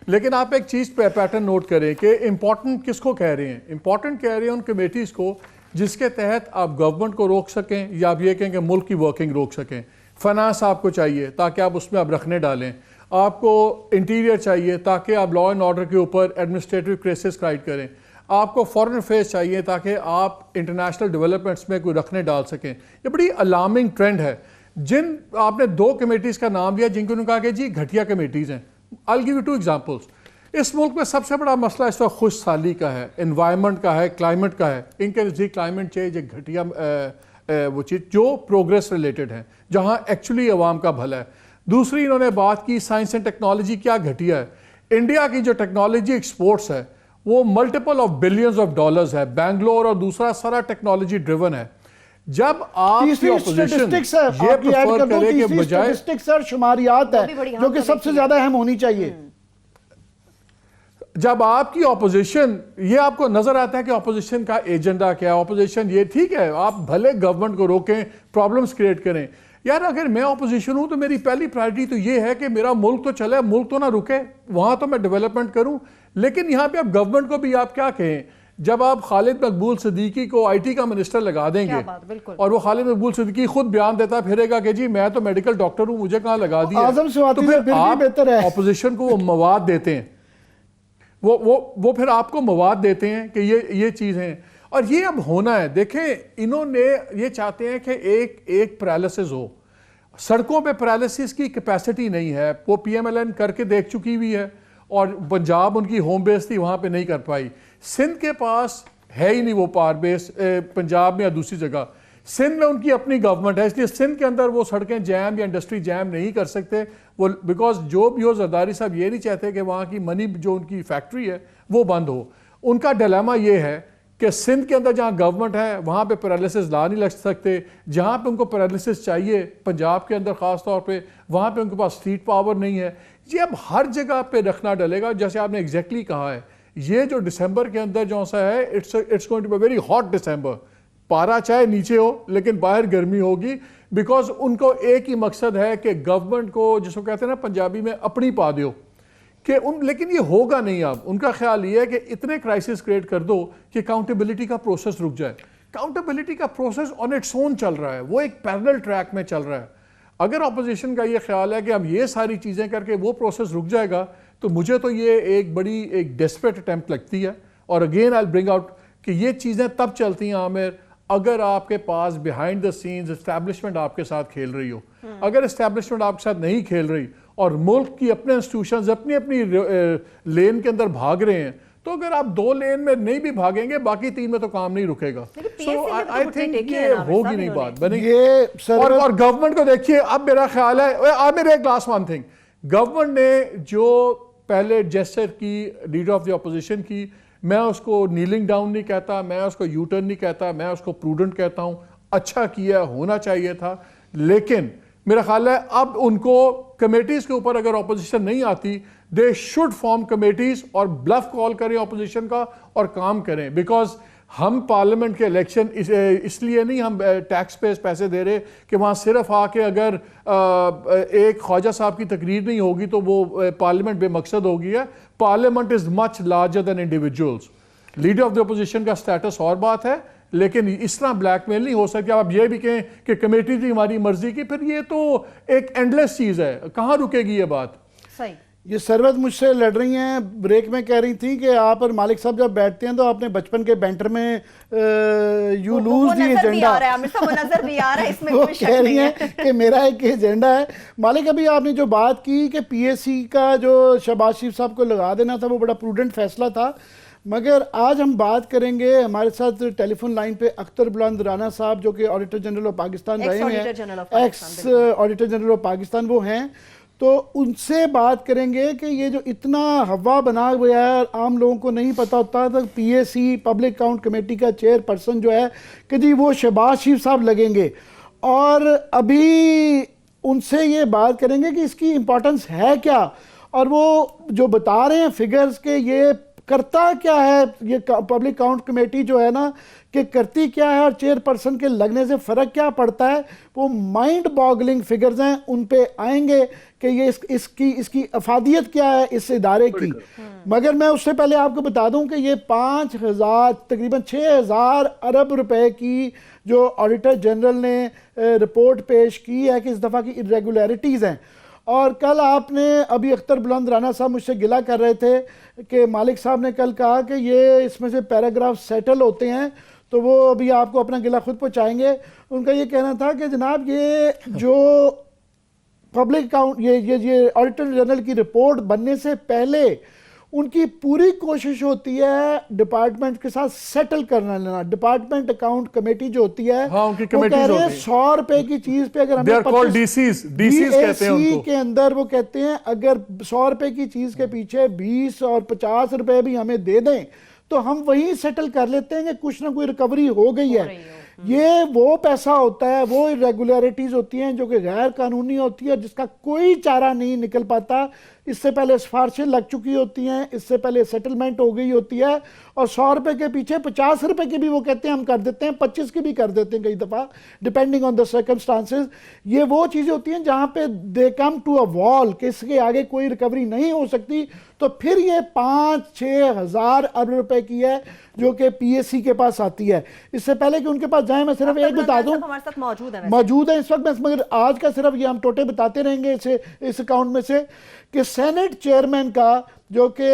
C: लेकिन आप एक चीज़ पे पैटर्न नोट करें कि इम्पॉर्टेंट किसको कह रहे हैं। इम्पॉर्टेंट कह रहे हैं उन कमेटीज़ को जिसके तहत आप गवर्नमेंट को रोक सकें, या आप ये कहें कि मुल्क की वर्किंग रोक सकें। फाइनेंस आपको चाहिए ताकि आप उसमें आप रखने डालें, आपको इंटीरियर चाहिए ताकि आप लॉ एंड ऑर्डर के ऊपर एडमिनिस्ट्रेटिव केसेस क्राइट करें, आपको फॉरेन अफेयर्स चाहिए ताकि आप इंटरनेशनल डेवलपमेंट्स में कोई रखने डाल सकें। ये बड़ी अलार्मिंग ट्रेंड है। जिन आपने 2 कमेटीज़ का नाम लिया जिनको उन्होंने कहा कि जी घटिया कमेटीज़ हैं। I give you 2 examples. इस मुल्क में सबसे बड़ा मसला इस वक्त खुश साली का है, एनवायरनमेंट का है, क्लाइमेट का है। इनके नज़दीक क्लाइमेट चेंज एक घटिया वो चीज़ जो प्रोग्रेस रिलेटेड है, जहाँ एक्चुअली अवाम का भला है। दूसरी इन्होंने बात की साइंस एंड टेक्नोलॉजी क्या घटिया है। इंडिया की जो टेक्नोलॉजी एक्सपोर्ट्स है वो multiple of billions of dollars है। बैंगलोर और दूसरा सारा टेक्नोलॉजी ड्रिवन है। जब आप ये प्रेफर करें कि बजाय
B: सर शुमारियात है जो कि सबसे ज्यादा अहम होनी चाहिए।
C: जब आपकी ऑपोजिशन, ये आपको नजर आता है कि ऑपोजिशन का एजेंडा क्या है। ऑपोजिशन ये ठीक है, आप भले गवर्नमेंट को रोकें, प्रॉब्लम्स क्रिएट करें। यार अगर मैं ऑपोजिशन हूं तो मेरी पहली प्रायोरिटी तो ये है कि मेरा मुल्क तो चले, मुल्क तो ना रुके, वहां तो मैं डेवलपमेंट करूं। लेकिन यहां पे आप गवर्नमेंट को भी आप क्या कहें, जब आप खालिद मकबूल सिद्दीकी को आईटी का मिनिस्टर लगा देंगे और वो खालिद मकबूल सिद्दीकी खुद बयान देता फिरेगा कि जी मैं तो मेडिकल डॉक्टर हूं, मुझे कहां लगा दिया, तो फिर आप ऑपोजिशन को वो मवाद देते हैं, वो फिर आपको मवाद देते हैं कि ये चीज़ है। और ये अब होना है। देखें इन्होंने ये चाहते हैं कि एक पैरालिसिस हो। सड़कों पे पैरालिसिस की कैपेसिटी नहीं है। वो पीएमएलएन करके देख चुकी हुई है और पंजाब उनकी होम बेस थी, वहाँ पे नहीं कर पाई। सिंध के पास है ही नहीं वो पार बेस, पंजाब में या दूसरी जगह। सिंध में उनकी अपनी गवर्नमेंट है, इसलिए सिंध के अंदर वो सड़कें जैम या इंडस्ट्री जैम नहीं कर सकते वो, बिकॉज जो भी हो जरदारी साहब ये नहीं चाहते कि वहाँ की मनी जो उनकी फैक्ट्री है वो बंद हो। उनका डिलेमा ये है कि सिंध के अंदर जहाँ गवर्नमेंट है वहाँ पे पैरालिसिस ला नहीं लग सकते, जहाँ पे उनको पैरालिसिस चाहिए पंजाब के अंदर ख़ास तौर पे वहाँ पे उनके पास स्ट्रीट पावर नहीं है। ये अब हर जगह पे रखना डलेगा। जैसे आपने एग्जैक्टली कहा है, ये जो दिसंबर के अंदर जो सा है it's going to be very hot December. पारा चाहे नीचे हो लेकिन बाहर गर्मी होगी, बिकॉज उनको एक ही मकसद है कि गवर्नमेंट को, जिसको कहते हैं ना पंजाबी में, अपनी पा दो कि लेकिन ये होगा नहीं। अब उनका ख्याल ये है कि इतने क्राइसिस क्रिएट कर दो कि अकाउंटेबिलिटी का प्रोसेस रुक जाए। अकाउंटेबिलिटी का प्रोसेस ऑन इट्स ओन चल रहा है, वो एक पैरेलल ट्रैक में चल रहा है। अगर ऑपोजिशन का ये ख्याल है कि अब ये सारी चीज़ें करके वो प्रोसेस रुक जाएगा, तो मुझे तो ये एक डेस्परेट अटेम्प्ट लगती है। और अगेन आई ब्रिंग आउट कि ये चीज़ें तब चलती हैं आमिर अगर आपके पास बिहाइंड द सीन्स एस्टैब्लिशमेंट आपके साथ खेल रही हो। अगर एस्टैब्लिशमेंट आपके साथ नहीं खेल रही और मुल्क की अपने इंस्टीट्यूशंस अपनी अपनी लेन के अंदर भाग रहे हैं, तो अगर आप 2 लेन में नहीं भी भागेंगे बाकी 3 में तो काम नहीं रुकेगा। सो आई थिंक ये होगी नहीं बात बनेगी। और गवर्नमेंट को देखिए, अब मेरा ख्याल है, आप मेरे एक लास्ट वन थिंग, गवर्नमेंट ने जो पहले जेस्चर की लीडर ऑफ द अपोजिशन की, मैं उसको नीलिंग डाउन नहीं कहता, मैं उसको यू टर्न नहीं कहता, मैं उसको प्रूडेंट कहता हूं। अच्छा किया, होना चाहिए था। लेकिन मेरा ख्याल है अब उनको कमेटीज के ऊपर अगर ऑपोजिशन नहीं आती, दे शुड फॉर्म कमेटीज और ब्लफ कॉल करें ऑपोजिशन का और काम करें। बिकॉज हम पार्लियामेंट के इलेक्शन इसलिए नहीं हम टैक्स पे पैसे दे रहे कि वहाँ सिर्फ आके अगर एक ख्वाजा साहब की तकरीर नहीं होगी तो वो पार्लियामेंट बेमकसद होगी है। Parliament is much larger than individuals. Leader of the opposition का स्टेटस और बात है, लेकिन इस तरह ब्लैकमेल नहीं हो सकती। आप ये भी कहें कि कमेटी थी हमारी मर्जी की, फिर ये तो एक एंडलेस चीज़ है, कहाँ रुकेगी ये बात।
A: सही।
B: ये सरवत मुझसे लड़ रही हैं, ब्रेक में कह रही थी कि आप और मालिक साहब जब बैठते हैं तो आपने बचपन के बैंटर में यू लूज दी एजेंडा। वो कह रही हैं कि मेरा एक एजेंडा है। मालिक, अभी आपने जो बात की कि पीएससी का जो शहबाज शरीफ साहब को लगा देना था वो बड़ा प्रूडेंट फैसला था, मगर आज हम बात करेंगे, हमारे साथ टेलीफोन लाइन पे अख्तर बुलंद राना साहब जो कि ऑडिटर जनरल ऑफ पाकिस्तान रहे हैं, x auditor general of Pakistan वो हैं, तो उनसे बात करेंगे कि ये जो इतना हवा बना हुआ है आम लोगों को नहीं पता होता था, पीएससी पब्लिक अकाउंट कमेटी का चेयरपर्सन जो है कि जी वो शहबाज शरीफ साहब लगेंगे, और अभी उनसे ये बात करेंगे कि इसकी इम्पोर्टेंस है क्या, और वो जो बता रहे हैं फिगर्स के ये करता क्या है, ये पब्लिक अकाउंट कमेटी जो है ना कि करती क्या है और चेयरपर्सन के लगने से फ़र्क क्या पड़ता है, वो माइंड बॉगलिंग फिगर्स हैं। उन पे आएंगे कि ये इसकी अफादियत क्या है इस इदारे की। मगर मैं उससे पहले आपको बता दूं कि ये 5,000 तकरीबन 6,000 अरब रुपए की जो ऑडिटर जनरल ने रिपोर्ट पेश की है कि इस दफ़ा की इरेगुलरिटीज़ हैं, और कल आपने अभी अख्तर बुलंद राना साहब मुझसे गिला कर रहे थे कि मालिक साहब ने कल कहा कि ये इसमें से पैराग्राफ सेटल होते हैं, तो वो अभी आपको अपना गिला खुद पहुंचाएंगे। उनका ये कहना था कि जनाब ये जो पब्लिक अकाउंट ये ऑडिटर जनरल की रिपोर्ट बनने से पहले उनकी पूरी कोशिश होती है डिपार्टमेंट के साथ सेटल करना लेना। डिपार्टमेंट अकाउंट कमेटी जो होती है,
C: हाँ, उनकी
B: वो कह रहे हैं
C: 100
B: रुपए की चीज पे अगर हमें
C: DCs कहते हैं उनको।
B: के अंदर वो कहते हैं अगर 100 रुपए की चीज के पीछे 20 और 50 रुपए भी हमें दे दें तो हम वहीं सेटल कर लेते हैं कि कुछ ना कोई रिकवरी हो गई है। ये वो पैसा होता है, वो इरेगुलरिटीज होती हैं जो कि गैर कानूनी होती है, जिसका कोई चारा नहीं निकल पाता। इससे पहले सिफारिशें लग चुकी होती हैं, इससे पहले सेटलमेंट हो गई होती है, और 100 रुपए के पीछे 50 रुपए की भी वो कहते हैं हम कर देते हैं, 25 की भी कर देते हैं कई दफ़ा, डिपेंडिंग ऑन द सर्कमस्टांसेस। ये वो चीज़ें होती हैं जहाँ पे दे कम टू अ वॉल कि इसके आगे कोई रिकवरी नहीं हो सकती, तो फिर ये 5-6 हज़ार अरब रुपए की है जो कि PSC के पास आती है। इससे पहले कि उनके पास जाए मैं सिर्फ एक बता दूं,
A: हमारे साथ
B: मौजूद है इस वक्त, मगर आज का सिर्फ ये हम टोटे बताते रहेंगे इस अकाउंट में से कि सेनेट चेयरमैन का, जो कि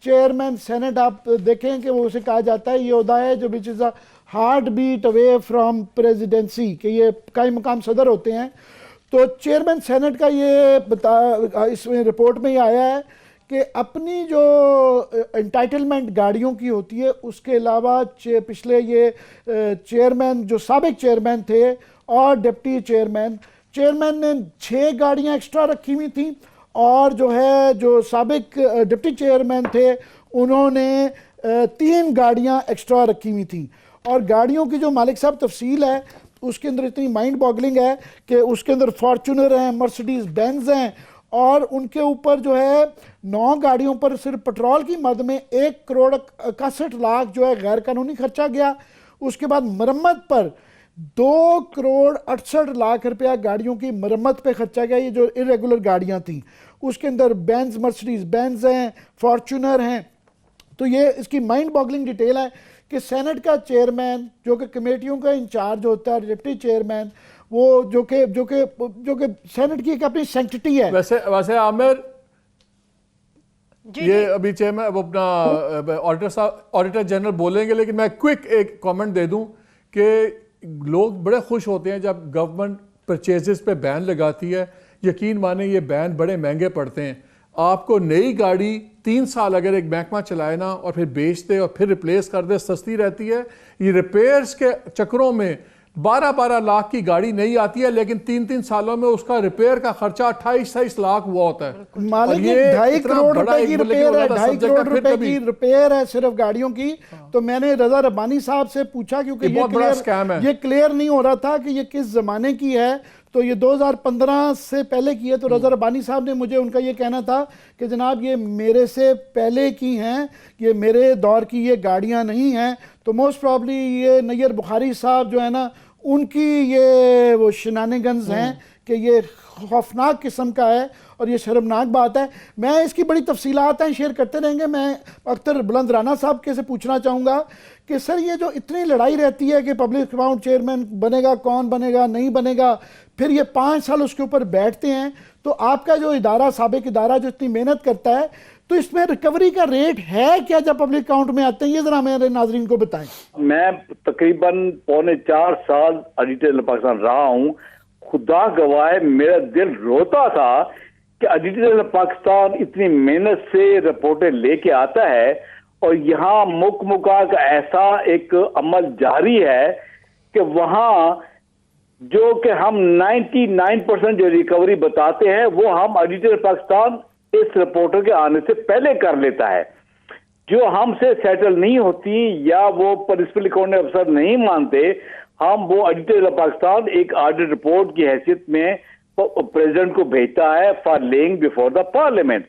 B: चेयरमैन सेनेट आप देखें कि वो उसे कहा जाता है, ये ओहदा है जो which is a heartbeat away from presidency, कि ये कायम मकाम सदर होते हैं। तो चेयरमैन सेनेट का ये इसमें रिपोर्ट में ये आया है कि अपनी जो एंटाइटलमेंट गाड़ियों की होती है उसके अलावा पिछले ये चेयरमैन जो साबिक चेयरमैन थे और डिप्टी चेयरमैन ने 6 गाड़ियां एक्स्ट्रा रखी हुई थी, और जो साबिक डिप्टी चेयरमैन थे उन्होंने 3 गाड़ियां एक्स्ट्रा रखी हुई थी। और गाड़ियों की जो मालिक साहब तफसील है उसके अंदर इतनी माइंड बॉगलिंग है कि उसके अंदर फॉर्चूनर हैं, मर्सिडीज बेंज हैं, और उनके ऊपर 9 गाड़ियों पर सिर्फ पेट्रोल की मद में 1 करोड़ 61 लाख जो है गैर कानूनी खर्चा गया। उसके बाद मरम्मत पर 2 करोड़ 68 लाख रुपया गाड़ियों की मरम्मत पे खर्चा गया, ये जो इरेगुलर गाड़ियां थी। उसके अंदर बेंज मर्सिडीज बेंज हैं, फॉर्चूनर हैं। तो ये इसकी माइंड बॉगलिंग डिटेल है कि सेनेट का चेयरमैन जो कि कमेटियों का इंचार्ज होता है, डिप्टी चेयरमैन, वो जो कि सेनेट की एक अपनी सेंटिटी है।
C: वैसे आमिर ये अभी चेयरमैन अब अपना ऑडिटर जनरल बोलेंगे, लेकिन मैं क्विक एक कमेंट दे दूं कि लोग बड़े खुश होते हैं जब गवर्नमेंट परचेजेस पे बैन लगाती है। यकीन माने ये बैन बड़े महंगे पड़ते हैं। आपको नई गाड़ी 3 साल अगर एक महकमा चलाए ना और फिर बेच दे और फिर रिप्लेस कर दे, सस्ती रहती है। ये रिपेयर्स के चक्करों में 12-12 लाख की गाड़ी नहीं आती है, लेकिन 3-3 सालों में उसका रिपेयर का खर्चा 28-28 लाख हुआ होता है।
B: मालिक 2.5 करोड़ रुपए की रिपेयर है, 2.5 करोड़ रुपए की रिपेयर है सिर्फ गाड़ियों की। तो मैंने रजा रब्बानी साहब से पूछा क्योंकि ये क्लियर नहीं हो रहा था कि ये किस जमाने की है, तो ये 2015 से पहले की है। तो रजा रब्बानी साहब ने मुझे उनका ये कहना था कि जनाब ये मेरे से पहले की हैं, ये मेरे दौर की ये गाड़ियां नहीं हैं। तो मोस्ट प्रॉब्ली ये नैयर बुखारी साहब जो है ना, उनकी ये वो शनानिगंज हैं कि ये खौफनाक किस्म का है और ये शर्मनाक बात है। मैं इसकी बड़ी तफसीलात हैं शेयर करते रहेंगे। मैं अख्तर बुलंद राना साहब के से पूछना चाहूँगा कि सर ये जो इतनी लड़ाई रहती है कि पब्लिक अकाउंट चेयरमैन बनेगा, कौन बनेगा, नहीं बनेगा, फिर ये 5 साल उसके ऊपर बैठते हैं, तो आपका जो इदारा, साबिक इदारा जो इतनी मेहनत करता है, तो इसमें रिकवरी का रेट है क्या जब पब्लिक अकाउंट में आते हैं? ये जरा मेरे नाजरीन को बताएं।
D: मैं तकरीबन 4.25 साल ऑडिटर पाकिस्तान रहा हूँ। खुदा गवाह है, मेरा दिल रोता था कि ऑडिटर पाकिस्तान इतनी मेहनत से रिपोर्टें लेके आता है और यहाँ मुका का ऐसा एक अमल जारी है कि वहाँ जो कि हम 99% जो रिकवरी बताते हैं वो हम ऑडिटर पाकिस्तान इस रिपोर्टर के आने से पहले कर लेता है। जो हमसे सेटल नहीं होती या वो प्रिंसिपल अकाउंटिंग अफसर नहीं मानते, हम वो ऑडिटर पाकिस्तान एक ऑडिट रिपोर्ट की हैसियत में प्रेसिडेंट को भेजता है for laying before the parliament.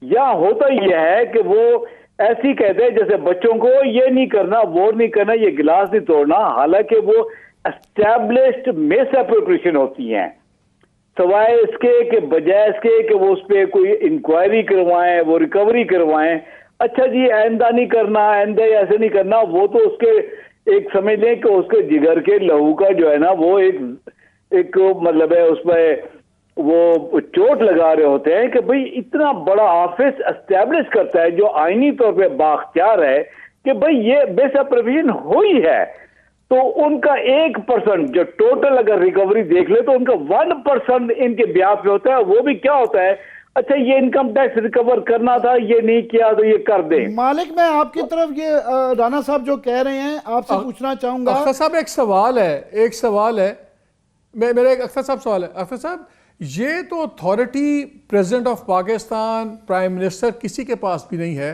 D: या होता यह है कि वो ऐसे ही कहते हैं जैसे बच्चों को ये नहीं करना, वो नहीं करना, ये गिलास नहीं तोड़ना, हालांकि वो एस्टैब्लिश्ड मिस एप्रोप्रिएशन होती हैं। सवाए इसके कि बजाय इसके कि वो उस पर कोई इंक्वायरी करवाएं, वो रिकवरी करवाएं, अच्छा जी आइंदा नहीं करना, आइंदा ऐसे नहीं करना, वो तो उसके एक समझ लें कि उसके जिगर के लहू का जो है ना वो एक मतलब है उसमें वो चोट लगा रहे होते हैं कि भाई इतना बड़ा ऑफिस एस्टेब्लिश करता है जो आईनी तौर पे बाख्तियार है कि भाई ये बेसब्रीशन हुई है, तो उनका 1% जो टोटल अगर रिकवरी देख ले तो उनका 1% इनके ब्याह पे होता है। वो भी क्या होता है, अच्छा ये इनकम टैक्स रिकवर करना था, ये नहीं किया तो ये कर दे।
B: मालिक, मैं आपकी तरफ ये राना साहब जो कह रहे हैं आपसे पूछना चाहूंगा।
C: अख्तर साहब एक सवाल है, मेरा एक अख्तर साहब सवाल है। अख्तर साहब, ये तो authority president of Pakistan, prime minister, किसी के पास भी नहीं है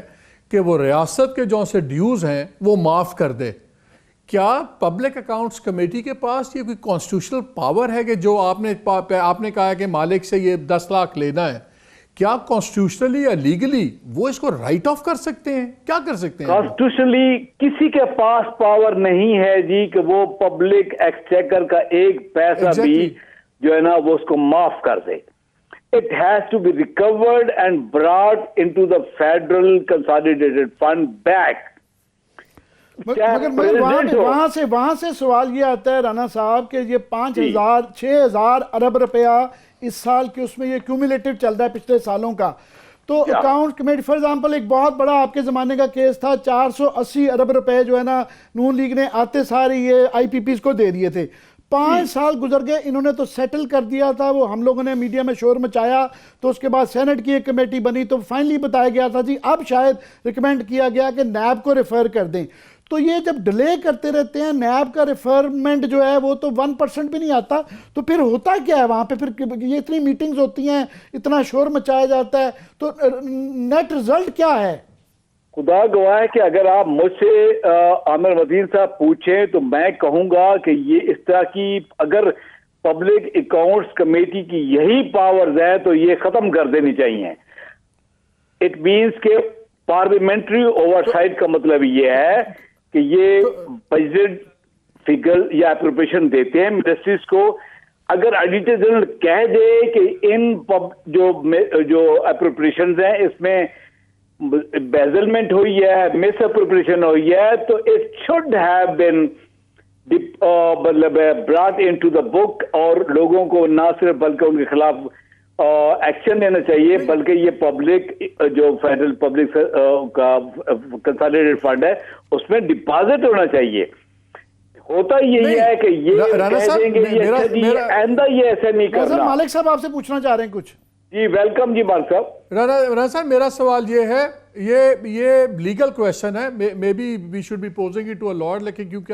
C: कि वो रियासत के जो से ड्यूज हैं वो माफ कर दे। क्या पब्लिक अकाउंट्स कमेटी के पास ये कोई कॉन्स्टिट्यूशनल पावर है कि जो आपने कहा है कि मालिक से ये 10 लाख लेना है, क्या कॉन्स्टिट्यूशनली या लीगली वो इसको राइट ऑफ कर सकते हैं? क्या कर सकते हैं?
D: कॉन्स्टिट्यूशनली किसी के पास पावर नहीं है जी कि वो पब्लिक एक्सचेकर का एक पैसा भी जो है ना वो उसको माफ कर दे। It has to be recovered and brought into the federal consolidated fund back.
B: मगर वहां से सवाल ये आता है राना साहब कि ये 6,000 अरब रुपया इस साल के उसमें ये क्यूमुलेटिव चल रहा है पिछले सालों का। तो अकाउंट कमेटी फॉर एग्जांपल एक बहुत बड़ा आपके जमाने का केस था, 480 अरब रुपए जो है ना नून लीग ने आते सारे ये आईपीपीज को दे दिए थे। 5 साल गुजर गए, इन्होंने तो सेटल कर दिया था, वो हम लोगों ने मीडिया में शोर मचाया, तो उसके बाद सेनेट की एक कमेटी बनी, तो फाइनली बताया गया था जी अब शायद रिकमेंड किया गया कि नैब को रेफर कर दें। तो ये जब डिले करते रहते हैं, नैब का रेफरमेंट जो है वो तो 1% भी नहीं आता, तो फिर होता क्या है वहां पे? फिर ये इतनी मीटिंग्स होती हैं, इतना शोर मचाया जाता है, तो नेट रिजल्ट क्या है?
D: खुदा गवाह है कि अगर आप मुझसे आमिर मतीन साहब पूछें तो मैं कहूंगा कि ये इस तरह की अगर पब्लिक अकाउंट्स कमेटी की यही पावर्स है तो ये खत्म कर देनी चाहिए। इट मींस के पार्लियामेंट्री ओवरसाइट का मतलब ये है कि ये बजट फिगर या एप्रोप्रिएशन देते हैं मिनिस्ट्रीज को। अगर ऑडिटर जनरल कह दे कि इन जो एप्रोप्रिएशन हैं इसमें बेजलमेंट हुई है, मिस एप्रोप्रिएशन हुई है, तो इट शुड हैव बीन मतलब ब्रॉट इनटू द बुक और लोगों को ना सिर्फ बल्कि उनके खिलाफ एक्शन लेना चाहिए, बल्कि ये पब्लिक जो फेडरल पब्लिक का कंसोलिडेटेड फंड है उसमें डिपॉजिट होना चाहिए। होता यही है कि ये कह देंगे आइंदा ये ऐसा नहीं करना।
B: मालिक साहब आपसे पूछना चाह रहे हैं कुछ? जी
D: वेलकम जी मालिक साहब।
C: राना साहब, मेरा सवाल ये है, ये लीगल क्वेश्चन है, maybe we should be posing it to a lord, लेकिन क्योंकि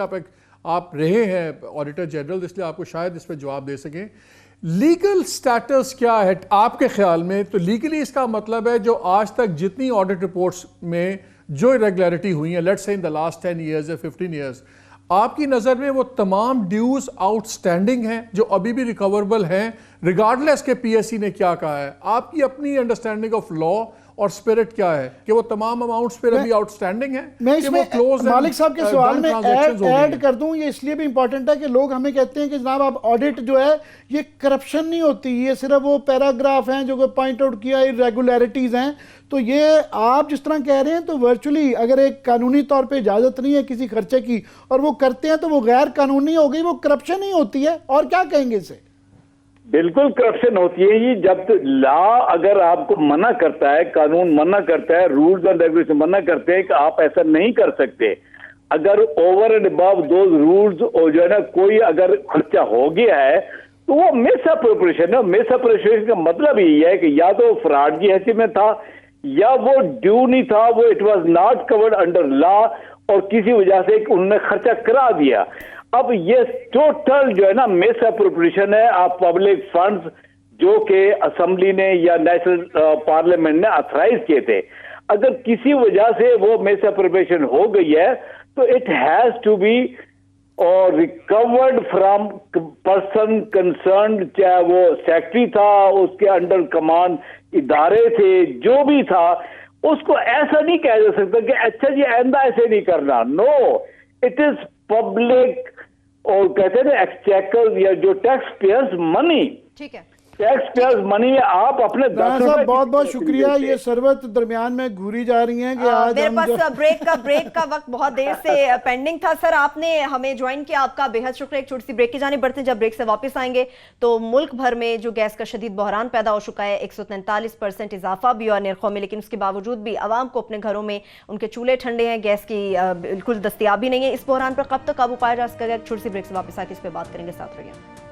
C: आप रहे हैं ऑडिटर जनरल इसलिए आपको शायद इस पर जवाब दे सकें। लीगल स्टेटस क्या है आपके ख्याल में? तो लीगली इसका मतलब है जो आज तक जितनी ऑडिट रिपोर्ट्स में जो इरेगुलरिटी हुई है, let's say in the last 10 years या 15 ईयर्स, आपकी नज़र में वो तमाम ड्यूज आउटस्टैंडिंग हैं जो अभी भी रिकवरेबल हैं, रिगार्डलेस के पीएससी ने क्या कहा है? आपकी अपनी अंडरस्टैंडिंग ऑफ लॉ और स्पिरिट क्या है कि वो तमाम अमाउंट्स पर अभी आउटस्टैंडिंग है?
B: मैं इसमें मालिक साहब के सवाल में ऐड कर दूं, ये इसलिए भी इंपॉर्टेंट है कि लोग हमें कहते हैं कि जनाब आप ऑडिट जो है ये करप्शन नहीं होती, ये सिर्फ वो पैराग्राफ हैं जो पॉइंट आउट किया इरेगुलरिटीज हैं। तो ये आप जिस तरह कह रहे हैं तो वर्चुअली अगर एक कानूनी तौर पे इजाजत नहीं है किसी खर्चे की और वो करते हैं तो वो गैर कानूनी हो गई, वो करप्शन ही होती है। और क्या कहेंगे इसे?
D: बिल्कुल करप्शन होती है ये। जब लॉ अगर आपको मना करता है, कानून मना करता है, रूल्स एंड रेगुलेशन मना करते हैं कि आप ऐसा नहीं कर सकते, अगर ओवर एंड अबव दो रूल्स और जो है ना कोई अगर खर्चा हो गया है तो वो मिस अप्रोप्रिएशन है। मिस अप्रोप्रिएशन का मतलब यही है कि या तो फ्रॉड की हैसियत में था या वो ड्यू नहीं था, वो it was not covered under law और किसी वजह से उन्होंने खर्चा करा दिया। अब ये टोटल जो है ना मिस अप्रोप्रिएशन है आप पब्लिक फंड्स जो कि असेंबली ने या नेशनल पार्लियामेंट ने ऑथराइज किए थे। अगर किसी वजह से वो मिस अप्रोप्रिएशन हो गई है तो इट हैज टू बी और रिकवर्ड फ्रॉम पर्सन कंसर्न, चाहे वो सेक्रेटरी था, उसके अंडर कमांड इदारे थे, जो भी था, उसको ऐसा नहीं कहा जा सकता कि अच्छा जी आइंदा ऐसे नहीं करना। नो, इट इज पब्लिक और कहते हैं एक्सचेकर या जो टैक्स पेयर्स मनी।
A: ठीक है,
D: टैक्स पेयर्स मनी है, आप अपने
B: राणा साहब बहुत बहुत शुक्रिया। ये सरवत दरमियान में घूरी जा रही हैं कि आज
A: मेरे
B: हम
A: पास ब्रेक का वक्त बहुत देर से पेंडिंग था। सर आपने हमें ज्वाइन किया, आपका बेहद शुक्रिया। एक छोटी सी ब्रेक की जाने बढ़ते हैं। जब ब्रेक से वापस आएंगे तो मुल्क भर में जो गैस का शदीद बहरान पैदा हो चुका है, 143% इजाफा भी हुआ निर्खों में, लेकिन उसके बावजूद भी आवाम को अपने घरों में उनके चूल्हे ठंडे हैं, गैस की बिल्कुल दस्तयाबी नहीं है। इस बहरान पर कब तक काबू पाया जा सकेगा? एक छोटी सी ब्रेक से वापस आके इस पर बात करेंगे, साथ रहिए।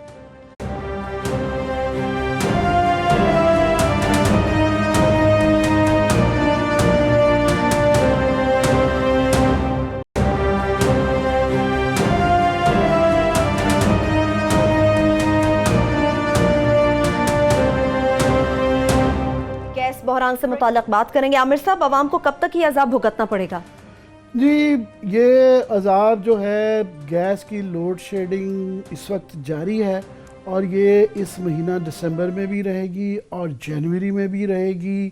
A: बहरान से मुताल्लिक़ बात करेंगे। आमिर साहब, अवाम को कब तक ये अजाब भुगतना पड़ेगा?
B: जी, ये अजाब जो है, गैस की लोड शेडिंग इस वक्त जारी है और ये इस महीना दिसंबर में भी रहेगी और जनवरी में भी रहेगी।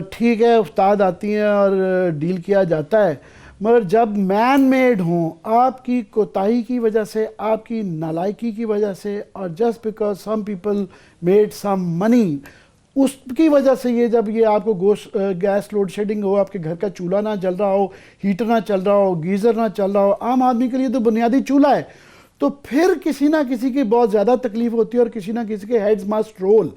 B: ठीक है, उस्ताद आती हैं और डील किया जाता है, मगर जब मैन मेड हों, आपकी कोताही की वजह से, आपकी नालायकी की वजह से, और just because some people made some money, उसकी वजह से ये जब ये आपको गैस लोड शेडिंग हो, आपके घर का चूल्हा ना जल रहा हो, हीटर ना चल रहा हो, गीज़र ना चल रहा हो, आम आदमी के लिए तो बुनियादी चूल्हा है, तो फिर किसी ना किसी की बहुत ज़्यादा तकलीफ होती है और किसी ना किसी के हेड्स मस्ट रोल।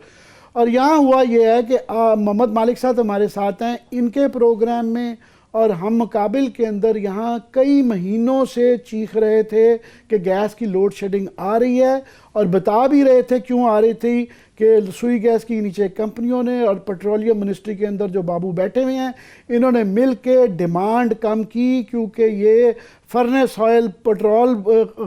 B: और यहाँ हुआ ये है कि मोहम्मद मालिक साहब हमारे साथ हैं, इनके प्रोग्राम में और हम मुकाबिल के अंदर यहाँ कई महीनों से चीख रहे थे कि गैस की लोड शेडिंग आ रही है, और बता भी रहे थे क्यों आ रही थी कि सुई गैस की नीचे कंपनियों ने और पेट्रोलियम मिनिस्ट्री के अंदर जो बाबू बैठे हुए हैं, इन्होंने मिल के डिमांड कम की, क्योंकि ये फर्नेस ऑयल पेट्रोल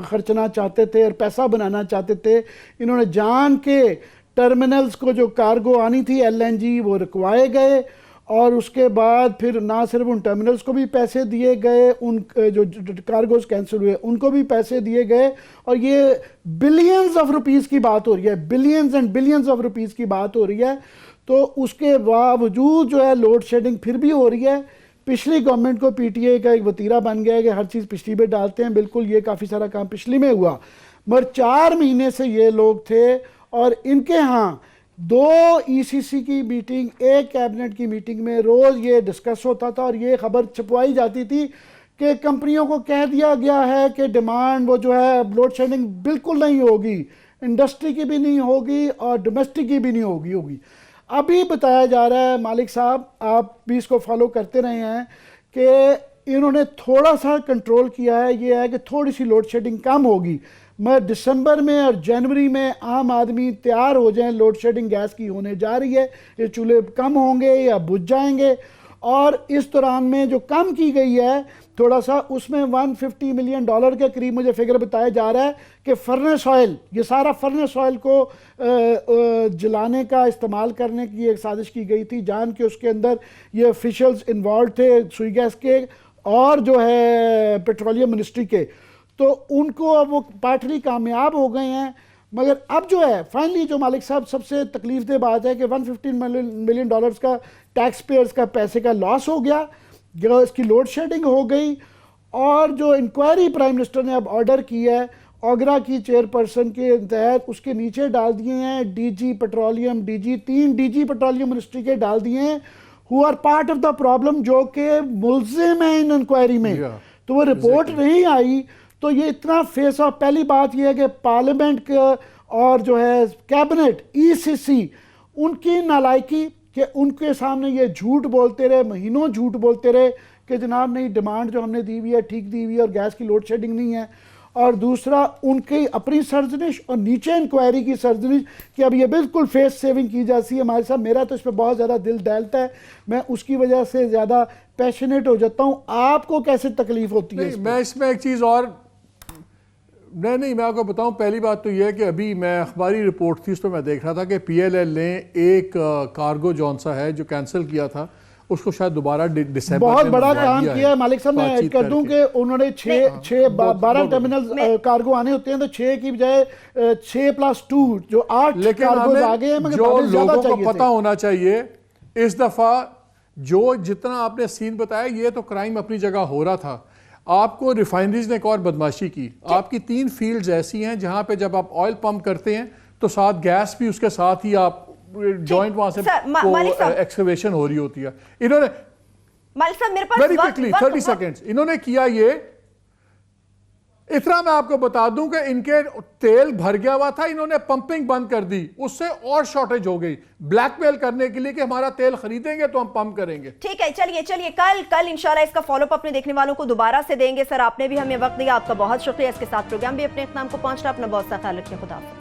B: खर्चना चाहते थे और पैसा बनाना चाहते थे। इन्होंने जान के टर्मिनल्स को जो कार्गो आनी थी LNG वो रुकवाए गए, और उसके बाद फिर ना सिर्फ उन टर्मिनल्स को भी पैसे दिए गए, उन जो कार्गोज कैंसिल हुए उनको भी पैसे दिए गए, और ये बिलियंस ऑफ रुपीस की बात हो रही है, billions and billions of rupees की बात हो रही है। तो उसके बावजूद जो है लोड शेडिंग फिर भी हो रही है। पिछली गवर्नमेंट को PTA का एक वतीरा बन गया है कि हर चीज़ पिछली पे डालते हैं, बिल्कुल ये काफ़ी सारा काम पिछली में हुआ, मगर 4 महीने से ये लोग थे, और इनके यहाँ 2 ECC की मीटिंग, एक कैबिनेट की मीटिंग में रोज़ ये डिस्कस होता था, और ये खबर छपवाई जाती थी कि कंपनियों को कह दिया गया है कि डिमांड वो जो है लोड शेडिंग बिल्कुल नहीं होगी, इंडस्ट्री की भी नहीं होगी और डोमेस्टिक की भी नहीं होगी। अभी बताया जा रहा है, मालिक साहब आप भी इसको फॉलो करते रहे हैं, कि इन्होंने थोड़ा सा कंट्रोल किया है, ये है कि थोड़ी सी लोड शेडिंग कम होगी, मगर दिसंबर में और जनवरी में आम आदमी तैयार हो जाएं, लोड शेडिंग गैस की होने जा रही है, ये चूल्हे कम होंगे या बुझ जाएंगे। और इस दौरान में जो कम की गई है थोड़ा सा, उसमें $150 मिलियन के करीब मुझे फिगर बताया जा रहा है कि फर्नेस ऑयल, ये सारा फर्नेस ऑयल को जलाने का इस्तेमाल करने की एक साजिश की गई थी, जान के उसके अंदर ये ऑफिशियल्स इन्वॉल्व थे सुई गैस के और जो है पेट्रोलियम मिनिस्ट्री के, तो उनको अब वो पार्टली कामयाब हो गए हैं। मगर अब जो है फाइनली जो मालिक साहब सबसे तकलीफ दे बात है कि $150 मिलियन का टैक्स पेयर्स का पैसे का लॉस हो गया, इसकी लोड शेडिंग हो गई, और जो इंक्वायरी प्राइम मिनिस्टर ने अब ऑर्डर की है ओगरा की चेयरपर्सन के तहत, उसके नीचे डाल दिए हैं DG petroleum, 3 DG petroleum ministry के डाल दिए हैं, who are part of the problem, जो कि मुल्जिम है इन इंक्वायरी में। तो वो रिपोर्ट नहीं आई, तो ये इतना फेस ऑफ। पहली बात ये है कि पार्लियामेंट और जो है कैबिनेट ECC, उनकी नालायकी कि उनके सामने ये झूठ बोलते रहे, महीनों झूठ बोलते रहे कि जनाब नहीं, डिमांड जो हमने दी हुई है ठीक दी हुई है और गैस की लोड शेडिंग नहीं है। और दूसरा उनकी अपनी सर्जनिश और नीचे इंक्वायरी की सर्जनिश कि अब ये बिल्कुल फेस सेविंग की जाती है। हमारे साथ मेरा तो इस पर बहुत ज़्यादा दिल दहलता है, मैं उसकी वजह से ज़्यादा पैशनेट हो जाता हूँ। आपको कैसे तकलीफ होती है?
C: मैं इसमें एक चीज़ और नहीं मैं आपको बताऊं। पहली बात तो यह है कि अभी मैं अखबारी रिपोर्ट थी, उस पर मैं देख रहा था कि PLL ने एक कार्गो जौन सा है जो कैंसिल किया था, उसको शायद दोबारा दिसंबर
B: बहुत बड़ा काम किया है। मालिक साहब मैं ऐड कर दूं कि उन्होंने 12 टर्मिनल कार्गो आने होते हैं, तो 6 की बजाय 6+2 जो 8 कार्गो आ गए हैं। मगर
C: जो लोगों को पता होना चाहिए, इस दफा जो जितना आपने सीन बताया, ये तो क्राइम अपनी जगह हो रहा था। आपको रिफाइनरीज ने एक और बदमाशी की, आपकी 3 फील्ड्स ऐसी हैं जहां पे जब आप ऑयल पंप करते हैं तो साथ गैस भी उसके साथ ही आप जॉइंट वहां से
A: सर, मालिक साहब।
C: एक्सकवेशन हो रही होती है। इन्होंने
A: मालिक साहब मेरे पास
C: वेरी क्विकली 30 सेकेंड्स इन्होंने किया ये। इतना मैं आपको बता दूं कि इनके तेल भर गया हुआ था, इन्होंने पंपिंग बंद कर दी, उससे और शॉर्टेज हो गई, ब्लैकमेल करने के लिए कि हमारा तेल खरीदेंगे तो हम पंप करेंगे।
A: ठीक है, चलिए कल इंशाल्लाह इसका फॉलोअप अपने देखने वालों को दोबारा से देंगे। सर आपने भी हमें वक्त दिया, आपका बहुत शुक्रिया। इसके साथ प्रोग्राम भी अपने इख्तिताम को पहुंचना। अपना बहुत सा ख्याल रखिए। खुदा हाफिज़।